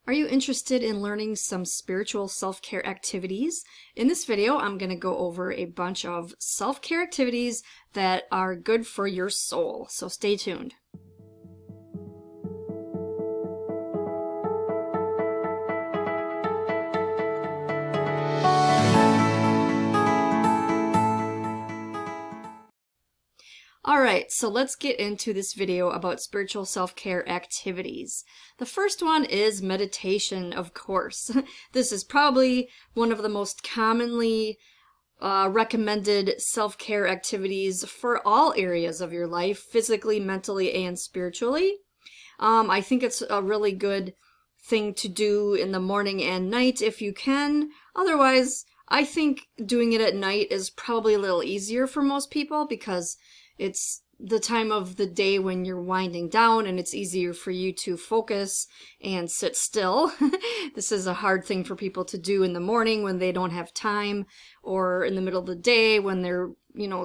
Are you interested in learning some spiritual self-care activities? In this video, I'm going to go over a bunch of self-care activities that are good for your soul, so stay tuned. Alright, so let's get into this video about spiritual self-care activities. The first one is meditation, of course. This is probably one of the most commonly recommended self-care activities for all areas of your life, physically, mentally, and spiritually. I think it's a really good thing to do in the morning and night if you can. Otherwise, I think doing it at night is probably a little easier for most people because it's the time of the day when you're winding down and it's easier for you to focus and sit still. This is a hard thing for people to do in the morning when they don't have time, or in the middle of the day when they're,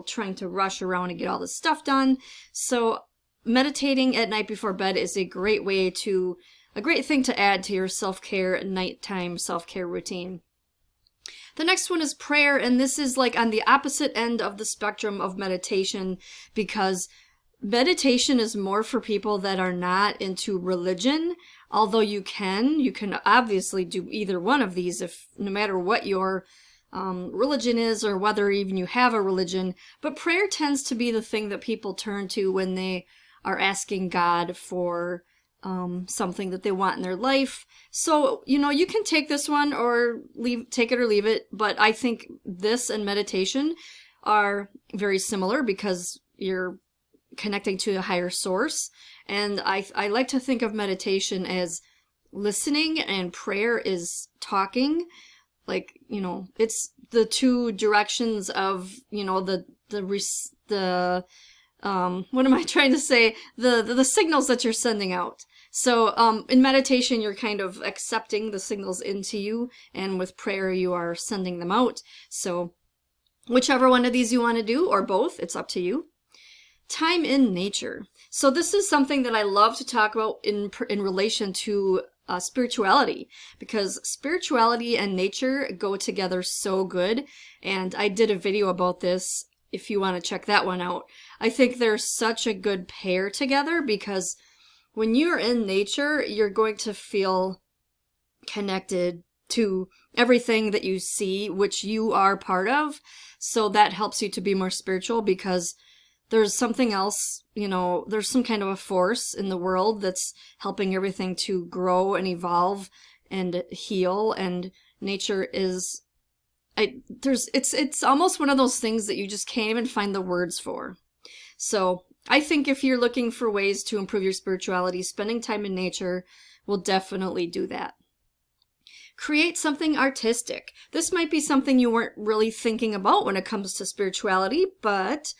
trying to rush around and get all this stuff done. So meditating at night before bed is a great thing to add to your self-care, nighttime self-care routine. The next one is prayer, and this is like on the opposite end of the spectrum of meditation, because meditation is more for people that are not into religion, although you can obviously do either one of these no matter what your religion is or whether even you have a religion. But prayer tends to be the thing that people turn to when they are asking God for something that they want in their life. So, you can take this one or take it or leave it, but I think this and meditation are very similar because you're connecting to a higher source. And I like to think of meditation as listening and prayer is talking. Like, it's the two directions of, what am I trying to say? The signals that you're sending out. So in meditation, you're kind of accepting the signals into you, and with prayer, you are sending them out. So whichever one of these you want to do, or both, it's up to you. Time in nature. So this is something that I love to talk about in relation to spirituality, because spirituality and nature go together so good, and I did a video about this if you want to check that one out. I think they're such a good pair together because when you're in nature, you're going to feel connected to everything that you see, which you are part of. So that helps you to be more spiritual because there's something else, there's some kind of a force in the world that's helping everything to grow and evolve and heal. And nature is, it's almost one of those things that you just can't even find the words for. So I think if you're looking for ways to improve your spirituality, spending time in nature will definitely do that. Create something artistic. This might be something you weren't really thinking about when it comes to spirituality, but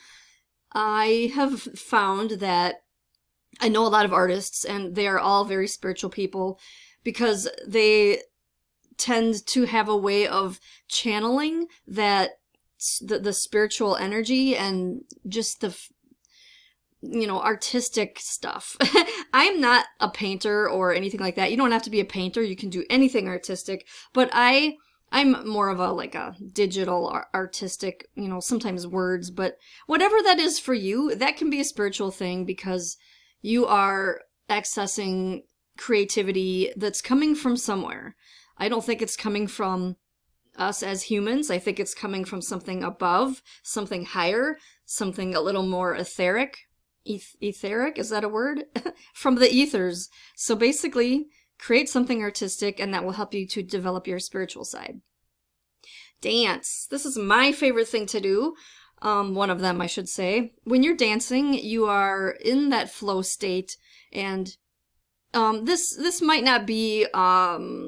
I have found that I know a lot of artists, and they are all very spiritual people because they tend to have a way of channeling the spiritual energy and just the artistic stuff. I'm not a painter or anything like that. You don't have to be a painter. You can do anything artistic, but I'm more of a digital artistic, sometimes words, but whatever that is for you, that can be a spiritual thing because you are accessing creativity that's coming from somewhere. I don't think it's coming from us as humans. I think it's coming from something above, something higher, something a little more etheric. Etheric, is that a word? From the ethers. So basically, create something artistic, and that will help you to develop your spiritual side. Dance. This is my favorite thing to do. One of them, I should say. When you're dancing, you are in that flow state, and this might not be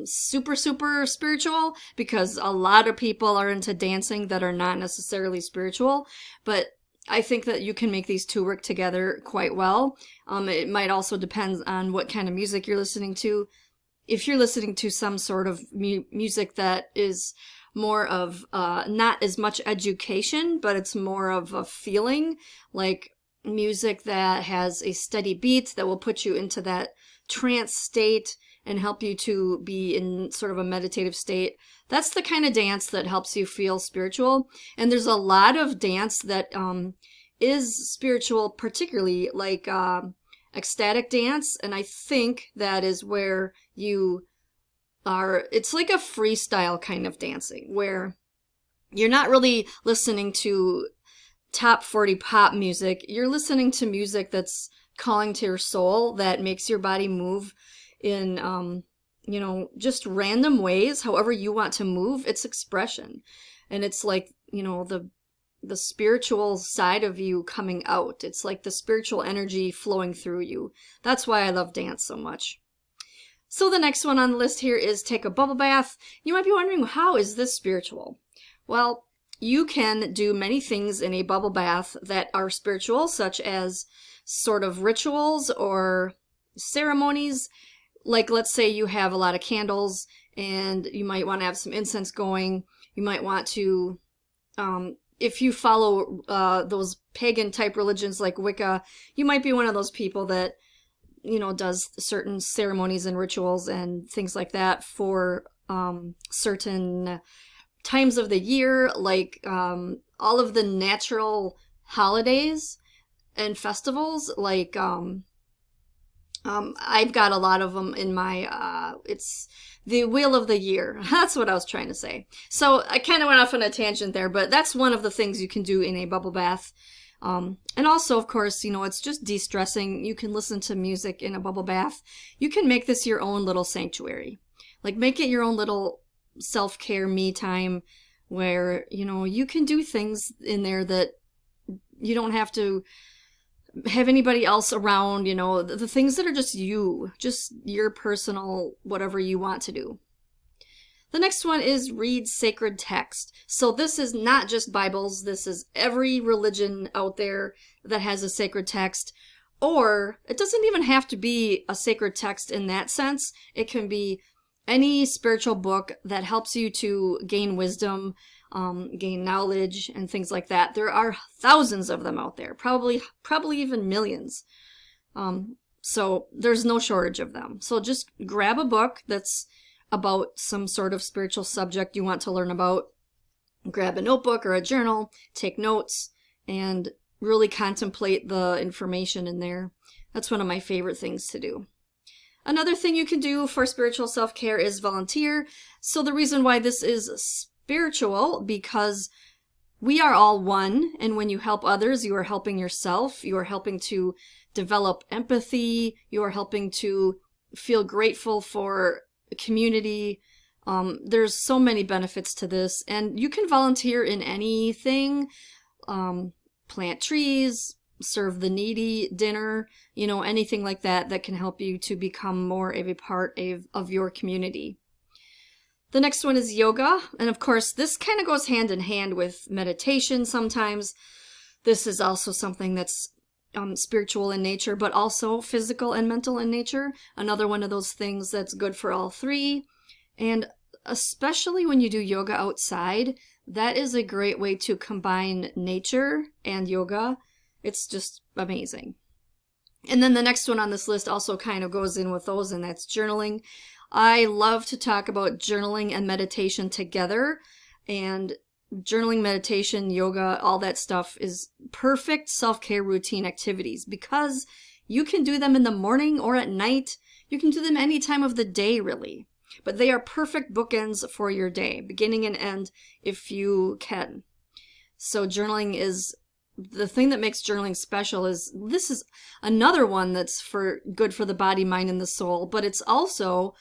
super spiritual, because a lot of people are into dancing that are not necessarily spiritual, but I think that you can make these two work together quite well. It might also depend on what kind of music you're listening to. If you're listening to some sort of music that is more of not as much education, but it's more of a feeling, like music that has a steady beat that will put you into that trance state and help you to be in sort of a meditative state. That's the kind of dance that helps you feel spiritual. And there's a lot of dance that is spiritual, particularly like ecstatic dance. And I think that is where you are, it's like a freestyle kind of dancing where you're not really listening to top 40 pop music. You're listening to music that's calling to your soul, that makes your body move in, you know, just random ways, however you want to move. It's expression. And it's like, you know, the spiritual side of you coming out. It's like the spiritual energy flowing through you. That's why I love dance so much. So the next one on the list here is take a bubble bath. You might be wondering, how is this spiritual? Well, you can do many things in a bubble bath that are spiritual, such as sort of rituals or ceremonies. Like, let's say you have a lot of candles and you might want to have some incense going. You might want to, if you follow those pagan type religions like Wicca, you might be one of those people that, you know, does certain ceremonies and rituals and things like that for certain times of the year, like all of the natural holidays and festivals. Like I've got a lot of them in my it's the wheel of the year. That's what I was trying to say. So I kind of went off on a tangent there, but that's one of the things you can do in a bubble bath. And also, of course, you know, it's just de-stressing. You can listen to music in a bubble bath. You can make this your own little sanctuary. Like, make it your own little self-care me time where, you know, you can do things in there that you don't have to have anybody else around, you know, the things that are just your personal, whatever you want to do. The next one is read sacred text. So this is not just Bibles. This is every religion out there that has a sacred text. Or it doesn't even have to be a sacred text in that sense. It can be any spiritual book that helps you to gain wisdom, gain knowledge, and things like that. There are thousands of them out there, probably even millions. So there's no shortage of them. So just grab a book that's about some sort of spiritual subject you want to learn about. Grab a notebook or a journal, take notes, and really contemplate the information in there. That's one of my favorite things to do. Another thing you can do for spiritual self-care is volunteer. So the reason why this is spiritual, because we are all one, and when you help others, you are helping yourself. You are helping to develop empathy. You are helping to feel grateful for community. There's so many benefits to this, and you can volunteer in anything. Plant trees, serve the needy dinner, you know, anything like that that can help you to become more of a part of your community. The next one is yoga, and of course this kind of goes hand in hand with meditation sometimes. This is also something that's spiritual in nature, but also physical and mental in nature. Another one of those things that's good for all three. And especially when you do yoga outside, that is a great way to combine nature and yoga. It's just amazing. And then the next one on this list also kind of goes in with those, and that's journaling. I love to talk about journaling and meditation together, and journaling, meditation, yoga, all that stuff is perfect self-care routine activities because you can do them in the morning or at night. You can do them any time of the day, really. But they are perfect bookends for your day, beginning and end, if you can. So journaling is the thing that makes journaling special. Is this is another one that's good for the body, mind, and the soul, but it's also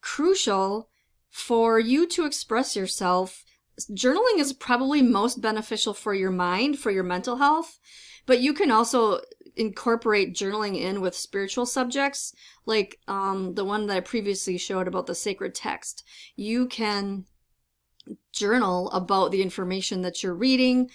crucial for you to express yourself. Journaling is probably most beneficial for your mind, for your mental health, but you can also incorporate journaling in with spiritual subjects, like the one that I previously showed about the sacred text. You can journal about the information that you're reading.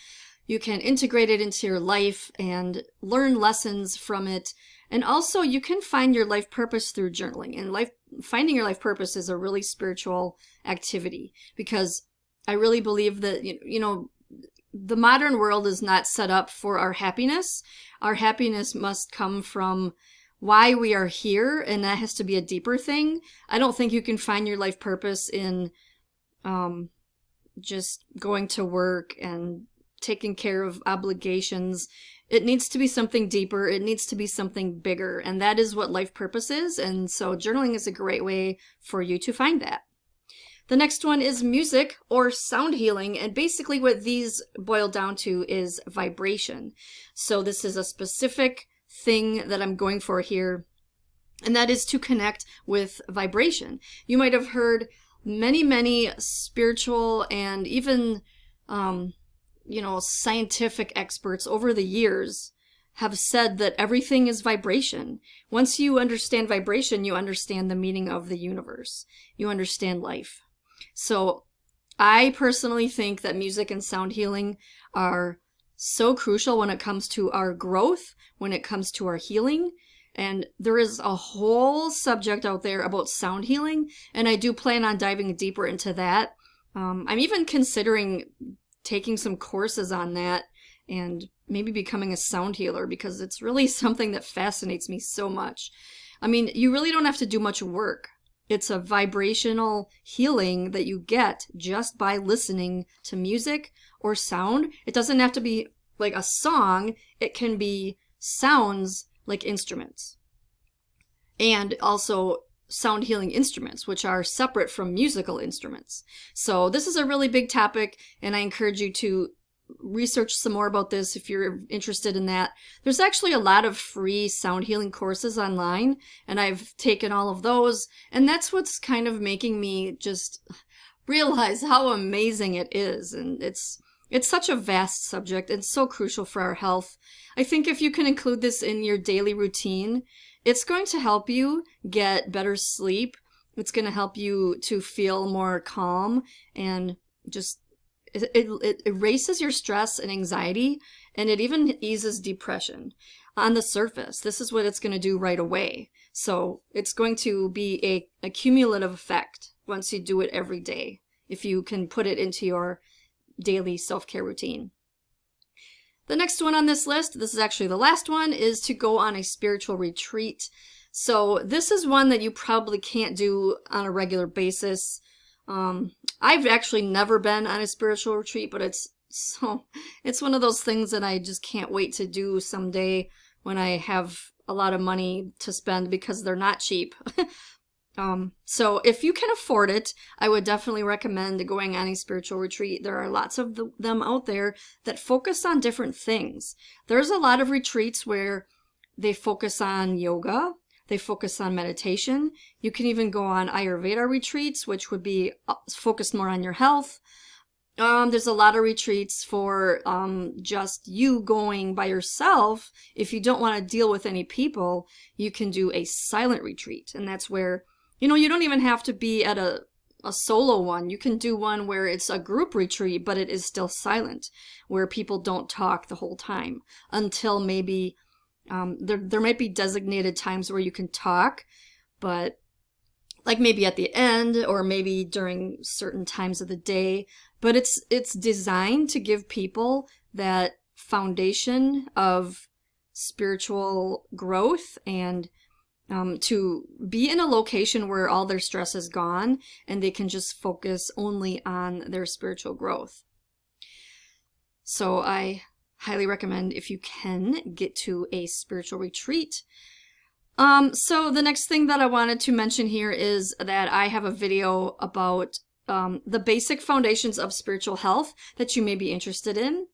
You can integrate it into your life and learn lessons from it. And also you can find your life purpose through journaling. And finding your life purpose is a really spiritual activity, because I really believe that, you know, the modern world is not set up for our happiness. Our happiness must come from why we are here, and that has to be a deeper thing. I don't think you can find your life purpose in just going to work and taking care of obligations. It needs to be something deeper. It needs to be something bigger, and that is what life purpose is. And so journaling is a great way for you to find that. The next one is music or sound healing, and basically what these boil down to is vibration. So this is a specific thing that I'm going for here, and that is to connect with vibration. You might have heard many spiritual and even scientific experts over the years have said that everything is vibration. Once you understand vibration, you understand the meaning of the universe. You understand life. So I personally think that music and sound healing are so crucial when it comes to our growth, when it comes to our healing. And there is a whole subject out there about sound healing, and I do plan on diving deeper into that. I'm even considering taking some courses on that and maybe becoming a sound healer, because it's really something that fascinates me so much. I mean, you really don't have to do much work. It's a vibrational healing that you get just by listening to music or sound. It doesn't have to be like a song. It can be sounds like instruments. And also sound healing instruments, which are separate from musical instruments. So this is a really big topic, and I encourage you to research some more about this if you're interested in that. There's actually a lot of free sound healing courses online, and I've taken all of those, and that's what's kind of making me just realize how amazing it is. And it's such a vast subject and so crucial for our health. I think if you can include this in your daily routine, it's going to help you get better sleep. It's going to help you to feel more calm, and just it erases your stress and anxiety, and it even eases depression. On the surface, this is what it's going to do right away. So it's going to be a cumulative effect once you do it every day, if you can put it into your daily self-care routine. The next one on this list, this is actually the last one, is to go on a spiritual retreat. So this is one that you probably can't do on a regular basis. I've actually never been on a spiritual retreat, but it's one of those things that I just can't wait to do someday when I have a lot of money to spend, because they're not cheap. So if you can afford it, I would definitely recommend going on a spiritual retreat. There are lots of them out there that focus on different things. There's a lot of retreats where they focus on yoga. They focus on meditation. You can even go on Ayurveda retreats, which would be focused more on your health. There's a lot of retreats for just you going by yourself. If you don't want to deal with any people, you can do a silent retreat. And that's where, you don't even have to be at a solo one. You can do one where it's a group retreat, but it is still silent, where people don't talk the whole time until maybe there might be designated times where you can talk, but like maybe at the end or maybe during certain times of the day. But it's designed to give people that foundation of spiritual growth, and to be in a location where all their stress is gone and they can just focus only on their spiritual growth. So I highly recommend, if you can, get to a spiritual retreat. So the next thing that I wanted to mention here is that I have a video about the basic foundations of spiritual health that you may be interested in.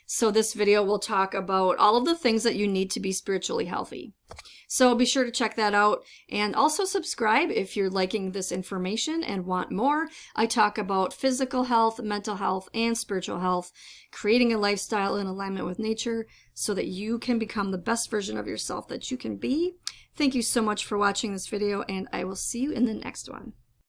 So this video will talk about all of the things that you need to be spiritually healthy. So be sure to check that out, and also subscribe if you're liking this information and want more. I talk about physical health, mental health, and spiritual health, creating a lifestyle in alignment with nature so that you can become the best version of yourself that you can be. Thank you so much for watching this video, and I will see you in the next one.